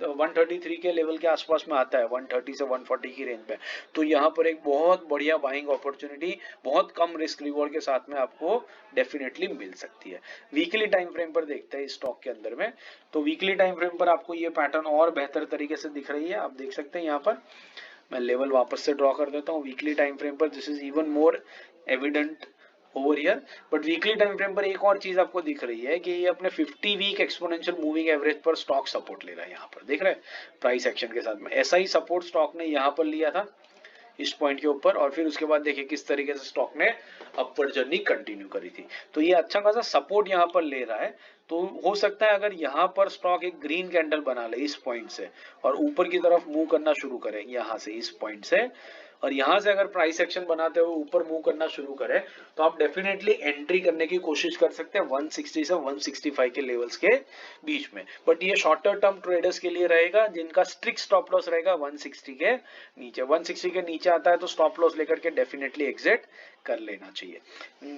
133 के लेवल के आसपास में आता है 130 से 140 की रेंज पे, तो यहाँ पर एक बहुत बढ़िया बाइंग अपॉर्चुनिटी बहुत कम रिस्क रिवॉर्ड के साथ में आपको डेफिनेटली मिल सकती है। वीकली टाइम फ्रेम पर देखते हैं इस स्टॉक के अंदर में। तो वीकली टाइम फ्रेम पर आपको ये पैटर्न और बेहतर तरीके से दिख रही है। आप देख सकते हैं यहाँ पर मैं लेवल वापस से ड्रॉ कर देता हूँ। वीकली टाइम फ्रेम पर this is even more evident over here, but weekly time frame पर एक और चीज आपको दिख रही है कि ये अपने 50 वीक एक्सपोनेंशियल मूविंग एवरेज पर स्टॉक सपोर्ट ले रहा है। यहाँ पर देख रहे हैं प्राइस एक्शन के साथ में ऐसा ही सपोर्ट स्टॉक ने यहाँ पर लिया था, इस पॉइंट के ऊपर, और फिर उसके बाद देखिए किस तरीके से स्टॉक ने अपवर्ड जर्नी कंटिन्यू करी थी। तो ये अच्छा खासा सपोर्ट यहाँ पर ले रहा है। तो हो सकता है अगर यहाँ पर स्टॉक एक ग्रीन कैंडल बना ले इस पॉइंट से और ऊपर की तरफ मूव करना शुरू करे यहाँ से, इस पॉइंट से, और यहाँ से अगर प्राइस एक्शन बनाते हुए ऊपर मूव करना शुरू करे, तो आप डेफिनेटली एंट्री करने की कोशिश कर सकते हैं 160 से 165 के लेवल्स के बीच में। बट ये शॉर्टर टर्म ट्रेडर्स के लिए रहेगा जिनका स्ट्रिक्ट स्टॉप लॉस रहेगा 160 के नीचे। 160 के नीचे आता है तो स्टॉप लॉस लेकर के डेफिनेटली एग्जिट कर लेना चाहिए।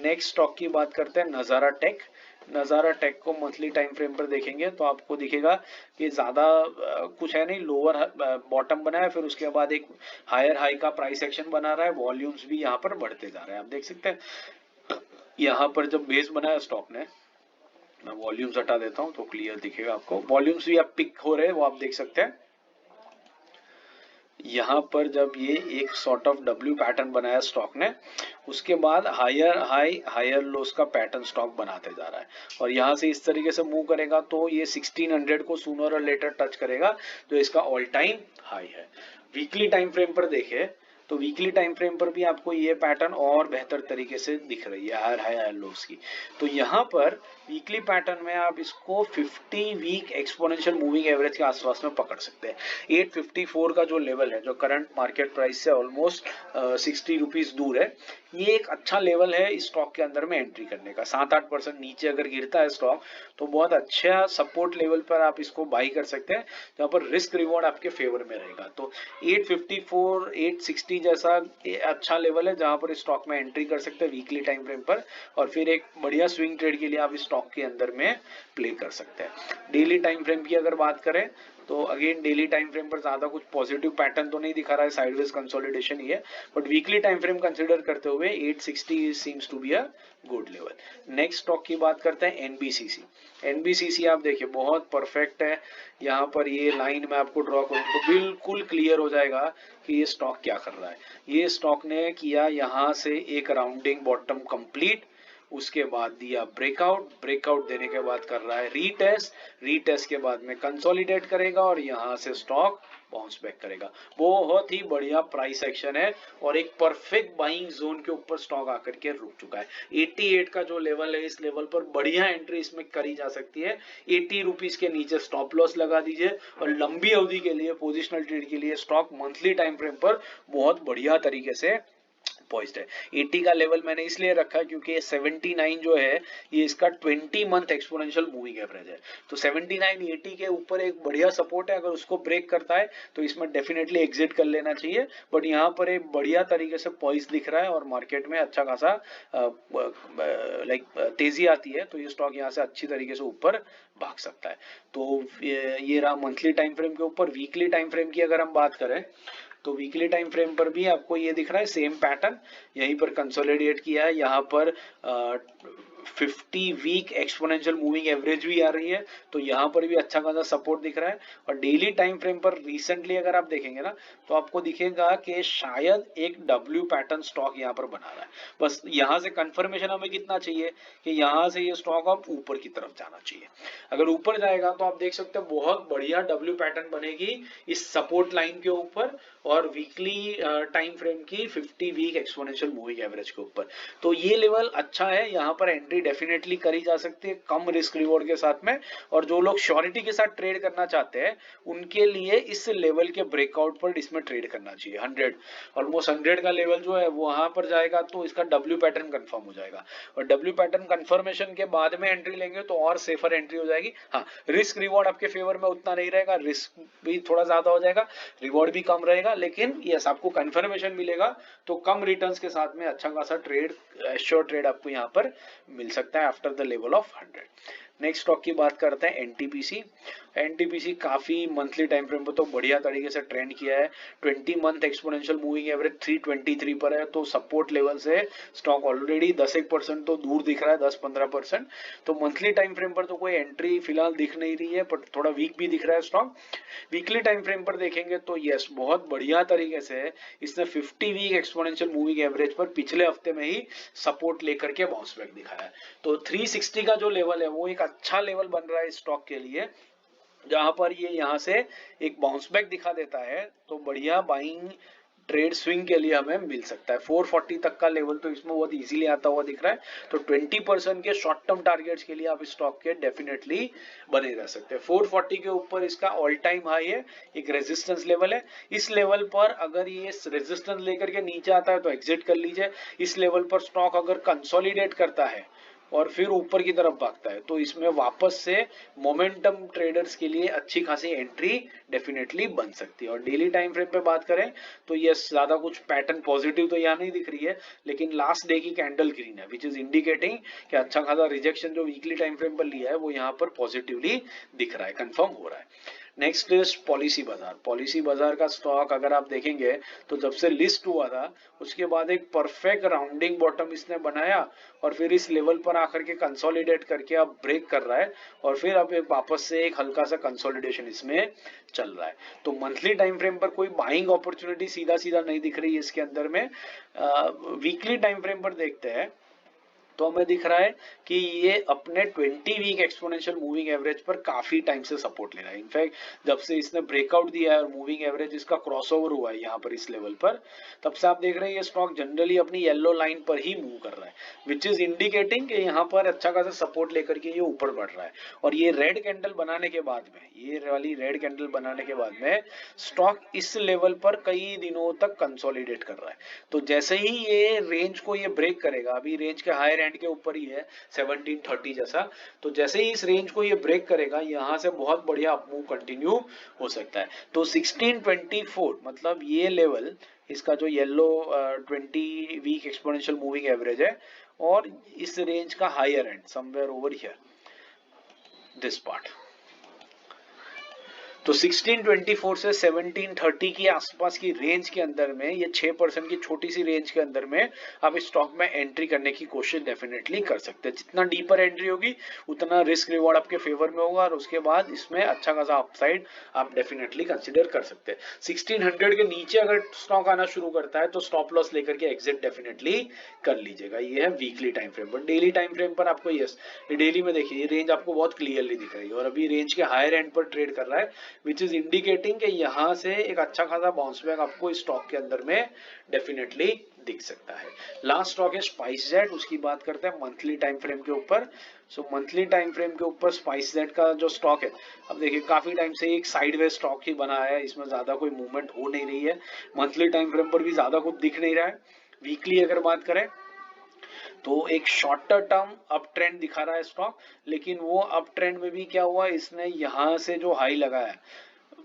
नेक्स्ट स्टॉक की बात करते हैं, नजारा टेक। नजारा टेक को मंथली टाइम फ्रेम पर देखेंगे तो आपको दिखेगा कि ज्यादा कुछ है नहीं, लोअर बॉटम बना है, फिर उसके बाद एक हायर हाई का प्राइस एक्शन बना रहा है, वॉल्यूम्स भी यहाँ पर बढ़ते जा रहे हैं। आप देख सकते हैं यहाँ पर जब बेस बनाया स्टॉक ने, मैं वॉल्यूम्स हटा देता हूं तो क्लियर दिखेगा आपको, वॉल्यूम्स भी अब पिक हो रहे हैं, वो आप देख सकते हैं। यहाँ पर जब ये एक सॉर्ट ऑफ डब्ल्यू पैटर्न बनाया स्टॉक ने, उसके बाद हायर हाई हायर लोस का पैटर्न स्टॉक बनाते जा रहा है, और यहाँ से इस तरीके से मूव करेगा तो ये 1600 को सूनर और लेटर टच करेगा, जो इसका ऑल टाइम हाई है। वीकली टाइम फ्रेम पर देखे तो वीकली टाइम फ्रेम पर भी आपको ये पैटर्न और बेहतर तरीके से दिख रही है, हायर हाई हायर लोस की। तो यहाँ पर वीकली पैटर्न में आप इसको 50 वीक एक्सपोनेंशियल मूविंग एवरेज के आसपास में पकड़ सकते हैं। 854 का जो लेवल है, जो करंट मार्केट प्राइस से ऑलमोस्ट 60 रुपीज दूर है, ये एक अच्छा लेवल है इस स्टॉक के अंदर में एंट्री करने का। 7-8% नीचे अगर गिरता है स्टॉक तो बहुत अच्छा सपोर्ट लेवल पर आप इसको बाई कर सकते हैं, जहाँ पर रिस्क रिवॉर्ड आपके फेवर में रहेगा। तो 854 860 जैसा अच्छा लेवल है जहां पर स्टॉक में एंट्री कर सकते हैं वीकली टाइम फ्रेम पर, और फिर एक बढ़िया स्विंग ट्रेड के लिए आप स्टॉक के अंदर में प्ले कर सकते हैं। डेली टाइम फ्रेम की अगर बात करें तो अगेन डेली टाइम फ्रेम पर ज्यादा कुछ पॉजिटिव पैटर्न तो नहीं दिखा रहा है, साइडवेज कंसोलिडेशन ही है, but weekly time frame consider करते हुए 860 seems to be a good level. Next stock की बात करते हैं एनबीसीसी। एनबीसीसी आप देखिए बहुत परफेक्ट है, यहाँ पर ये लाइन में आपको ड्रॉ करूँ तो बिल्कुल क्लियर हो जाएगा कि ये स्टॉक क्या कर रहा है। ये स्टॉक ने किया यहाँ से एक राउंडिंग बॉटम कंप्लीट, उसके बाद दिया ब्रेकआउट, ब्रेकआउट देने के बाद कर रहा है रीटेस्ट, रीटेस्ट के बाद में कंसोलिडेट करेगा और यहाँ से स्टॉक बाउंस बैक करेगा। बहुत ही बढ़िया प्राइस एक्शन है और एक परफेक्ट बाइंग जोन के ऊपर स्टॉक आकर के रुक चुका है। 88 का जो लेवल है, इस लेवल पर बढ़िया एंट्री इसमें करी जा सकती है। 80 रुपीज के नीचे स्टॉप लॉस लगा दीजिए और लंबी अवधि के लिए पोजिशनल ट्रेड के लिए स्टॉक मंथली टाइम फ्रेम पर बहुत बढ़िया तरीके से पॉइज्ड है। 80 का लेवल मैंने इसलिए रखा क्योंकि 79 जो है ये इसका 20 मंथ एक्सपोनेंशियल मूविंग एवरेज है। तो 79 80 के ऊपर एक बढ़िया सपोर्ट है, अगर उसको ब्रेक करता है तो इसमें डेफिनेटली एग्जिट कर लेना चाहिए। बट यहाँ पर एक बढ़िया तरीके से पॉइज दिख रहा है और मार्केट में अच्छा खासा तेजी आती है तो ये स्टॉक यहाँ से अच्छी तरीके से ऊपर भाग सकता है। तो ये रहा मंथली टाइम फ्रेम के ऊपर। वीकली टाइम फ्रेम की अगर हम बात करें तो वीकली टाइम फ्रेम पर भी आपको ये दिख रहा है सेम पैटर्न, यहीं पर कंसोलिडेट किया है, यहाँ पर 50 वीक एक्सपोनेंशियल मूविंग एवरेज भी आ रही है, तो यहाँ पर भी अच्छा खासा सपोर्ट दिख रहा है। और डेली टाइम फ्रेम पर रिसेंटली अगर आप देखेंगे ना तो आपको दिखेगा कि शायद एक डब्ल्यू पैटर्न स्टॉक यहाँ पर बना रहा है। बस यहाँ से कंफर्मेशन हमें कितना चाहिए कि यहाँ से ये स्टॉक अब ऊपर की तरफ जाना चाहिए। अगर ऊपर जाएगा तो आप देख सकते हैं बहुत बढ़िया डब्ल्यू पैटर्न बनेगी इस सपोर्ट लाइन के ऊपर और वीकली टाइम फ्रेम की 50 वीक एक्सपोनेंशियल मूविंग एवरेज के ऊपर। तो ये लेवल अच्छा है, यहाँ पर एंट्री डेफिनेटली करी जा सकती है कम रिस्क रिवॉर्ड के साथ में। और जो लोग श्योरिटी के साथ ट्रेड करना चाहते हैं उनके लिए इस लेवल के ब्रेकआउट पर इसमें ट्रेड करना चाहिए। 100 ऑलमोस्ट 100 का लेवल जो है वहां पर जाएगा तो इसका डब्ल्यू पैटर्न कंफर्म हो जाएगा, और डब्ल्यू पैटर्न कंफर्मेशन के बाद में एंट्री लेंगे तो और सेफर एंट्री हो जाएगी। हाँ, रिस्क रिवॉर्ड आपके फेवर में उतना नहीं रहेगा, रिस्क भी थोड़ा ज्यादा हो जाएगा, रिवॉर्ड भी कम रहेगा, लेकिन यस आपको कंफर्मेशन मिलेगा तो कम रिटर्न्स के साथ में अच्छा खासा ट्रेड, एश्योर ट्रेड आपको यहाँ पर मिल सकता है after the level of 100। Next stock की बात करते हैं एनटीपीसी। एनटीपीसी काफी मंथली टाइम फ्रेम पर तो बढ़िया तरीके से ट्रेंड किया है। 20 मंथ एक्सपोनेंशियल मूविंग एवरेज 323 पर है, तो सपोर्ट लेवल से स्टॉक ऑलरेडी 10-1% तो दूर दिख रहा है, 10-15%। तो मंथली टाइम फ्रेम पर तो कोई एंट्री फिलहाल दिख नहीं रही है, पर थोड़ा वीक भी दिख रहा है स्टॉक। वीकली टाइम फ्रेम पर देखेंगे तो यस बहुत बढ़िया तरीके से इसने 50 वीक एक्सपोनेंशियल मूविंग एवरेज पर पिछले हफ्ते में ही सपोर्ट लेकर के बाउंस बैक दिखाया है। तो 360 का जो लेवल है वो एक अच्छा लेवल बन रहा है स्टॉक के लिए, जहां पर ये यहाँ से एक बाउंस बैक दिखा देता है तो बढ़िया बाइंग ट्रेड स्विंग के लिए हमें मिल सकता है। 440 तक का लेवल तो इसमें बहुत इजीली आता हुआ दिख रहा है, तो 20% के शॉर्ट टर्म टारगेट्स के लिए आप स्टॉक के डेफिनेटली बने रह सकते हैं। 440 के ऊपर इसका ऑल टाइम हाई है, एक रेजिस्टेंस लेवल है। इस लेवल पर अगर ये रेजिस्टेंस लेकर के नीचे आता है तो एग्जिट कर लीजिए। इस लेवल पर स्टॉक अगर कंसोलिडेट करता है और फिर ऊपर की तरफ भागता है तो इसमें वापस से मोमेंटम ट्रेडर्स के लिए अच्छी खासी एंट्री डेफिनेटली बन सकती है। और डेली टाइम फ्रेम पे बात करें तो ये ज्यादा कुछ पैटर्न पॉजिटिव तो यहाँ नहीं दिख रही है, लेकिन लास्ट डे की कैंडल ग्रीन है, विच इज इंडिकेटिंग कि अच्छा खासा रिजेक्शन जो वीकली टाइम फ्रेम पर लिया है वो यहाँ पर पॉजिटिवली दिख रहा है, कंफर्म हो रहा है। नेक्स्ट इज पॉलिसी बाजार। पॉलिसी बाजार का स्टॉक अगर आप देखेंगे तो जब से लिस्ट हुआ था उसके बाद एक परफेक्ट राउंडिंग बॉटम इसने बनाया और फिर इस लेवल पर आकर के कंसोलिडेट करके अब ब्रेक कर रहा है और फिर अब वापस से एक हल्का सा कंसोलिडेशन इसमें चल रहा है। तो मंथली टाइम फ्रेम पर कोई बाइंग अपॉर्चुनिटी सीधा सीधा नहीं दिख रही है इसके अंदर में। वीकली टाइम फ्रेम पर देखते हैं तो हमें दिख रहा है कि ये अपने 20 वीक एक्सपोनेंशियल मूविंग एवरेज पर काफी टाइम से सपोर्ट ले रहा है। इनफैक्ट जब से इसने ब्रेकआउट दिया है और मूविंग एवरेज इसका क्रॉसओवर हुआ है यहाँ पर इस लेवल पर, तब से आप देख रहे हैं ये स्टॉक जनरली अपनी येलो लाइन पर ही मूव कर रहा है, विच इज इंडिकेटिंग कि यहाँ पर अच्छा खासा सपोर्ट लेकर के ये ऊपर बढ़ रहा है। और ये रेड कैंडल बनाने के बाद में, ये वाली रेड कैंडल बनाने के बाद में स्टॉक इस लेवल पर कई दिनों तक कंसोलिडेट कर रहा है। तो जैसे ही ये रेंज को ये ब्रेक करेगा, अभी रेंज के हायर एंड के ऊपर ही है 1730 जैसा, तो जैसे ही इस रेंज को ये ब्रेक करेगा यहां से बहुत बढ़िया अपमूव कंटिन्यू हो सकता है। तो 1624 मतलब ये लेवल इसका जो yellow 20 week exponential moving average है और इस रेंज का higher end somewhere over here, this part. तो 1624 से 1730 की आसपास की रेंज के अंदर में, ये 6% की छोटी सी रेंज के अंदर में आप इस स्टॉक में एंट्री करने की कोशिश डेफिनेटली कर सकते हैं। जितना डीपर एंट्री होगी उतना रिस्क रिवॉर्ड आपके फेवर में होगा और उसके बाद इसमें अच्छा खासा अपसाइड आप डेफिनेटली कंसीडर कर सकते हैं। 1600 के नीचे अगर स्टॉक आना शुरू करता है तो स्टॉप लॉस लेकर के एग्जिट डेफिनेटली कर लीजिएगा। ये है वीकली टाइम फ्रेम पर। डेली टाइम फ्रेम पर आपको यस, डेली में देखिए ये रेंज आपको बहुत क्लियरली दिख रही है और अभी रेंज के हायर एंड पर ट्रेड कर रहा है, विच इज इंडिकेटिंग कि यहां से एक अच्छा खासा बाउंस बैक आपको इस स्टॉक के अंदर में डेफिनेटली दिख सकता है। लास्ट स्टॉक है स्पाइसजेट, उसकी बात करते हैं मंथली टाइम फ्रेम के ऊपर। सो मंथली टाइम फ्रेम के ऊपर स्पाइसजेट का जो स्टॉक है, अब देखिए काफी टाइम से एक साइडवेज स्टॉक ही बना है, इसमें ज्यादा कोई मूवमेंट हो नहीं रही है। मंथली टाइम फ्रेम पर भी ज्यादा कुछ दिख नहीं रहा है। वीकली अगर बात करें तो एक शॉर्टर टर्म अप ट्रेंड दिखा रहा है स्टॉक, लेकिन वो अप ट्रेंड में भी क्या हुआ, इसने यहां से जो हाई लगाया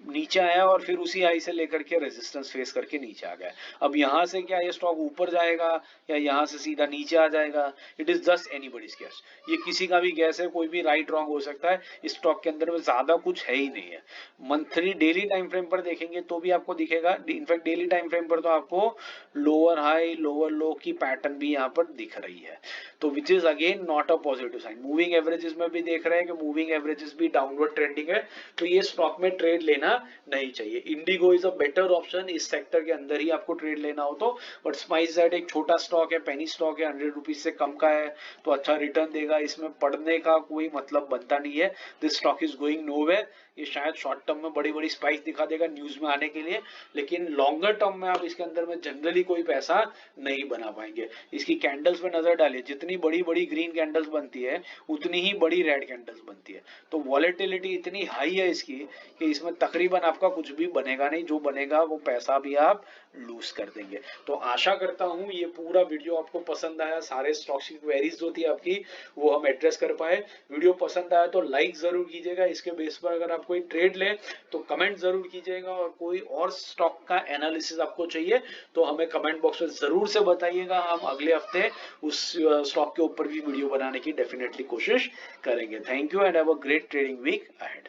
नीचे आया और फिर उसी हाई से लेकर के रेजिस्टेंस फेस करके नीचे आ गया। अब यहां से क्या ये स्टॉक ऊपर जाएगा या यहां से सीधा नीचे आ जाएगा, it is just anybody's guess. ये किसी का भी गैस है, कोई भी राइट रॉन्ग हो सकता है। इस स्टॉक के अंदर में ज्यादा कुछ है ही नहीं है। मंथली डेली टाइम फ्रेम पर देखेंगे तो भी आपको दिखेगा, इनफैक्ट डेली टाइम फ्रेम पर तो आपको लोअर हाई लोअर लो की पैटर्न भी यहाँ पर दिख रही है, तो which is again not a positive sign. Moving averages में भी देख रहे हैं कि मूविंग एवरेजेस भी डाउनवर्ड ट्रेंडिंग है, तो ये स्टॉक में ट्रेड लेना नहीं चाहिए। IndiGo is a better option इस सेक्टर के अंदर ही आपको ट्रेड लेना हो तो, बट स्पाइसजेट एक छोटा स्टॉक है, पेनी स्टॉक है, 100 रुपीज से कम का है, तो अच्छा रिटर्न देगा, इसमें पढ़ने का कोई मतलब बनता नहीं है। This stock is going nowhere. ये शायद शॉर्ट टर्म में बड़ी बड़ी स्पाइक दिखा देगा न्यूज में आने के लिए, लेकिन लॉन्गर टर्म में आप इसके अंदर में जनरली कोई पैसा नहीं बना पाएंगे। इसकी कैंडल्स पे नजर डालिए, जितनी बड़ी बड़ी ग्रीन कैंडल्स बनती है उतनी ही बड़ी रेड कैंडल्स बनती है। तो वॉलेटिलिटी इतनी हाई है इसकी कि इसमें तकरीबन आपका कुछ भी बनेगा नहीं, जो बनेगा वो पैसा भी आप लूज कर देंगे। तो आशा करता हूं ये पूरा वीडियो आपको पसंद आया, सारे स्टॉक्स की क्वेरीज जो थी आपकी वो हम एड्रेस कर पाए। वीडियो पसंद आया तो लाइक जरूर कीजिएगा। इसके बेस पर अगर आप कोई ट्रेड ले तो कमेंट जरूर कीजिएगा, और कोई और स्टॉक का एनालिसिस आपको चाहिए तो हमें कमेंट बॉक्स में जरूर से बताइएगा। हम अगले हफ्ते उस स्टॉक के ऊपर भी वीडियो बनाने की डेफिनेटली कोशिश करेंगे। Thank you and have a great trading week ahead.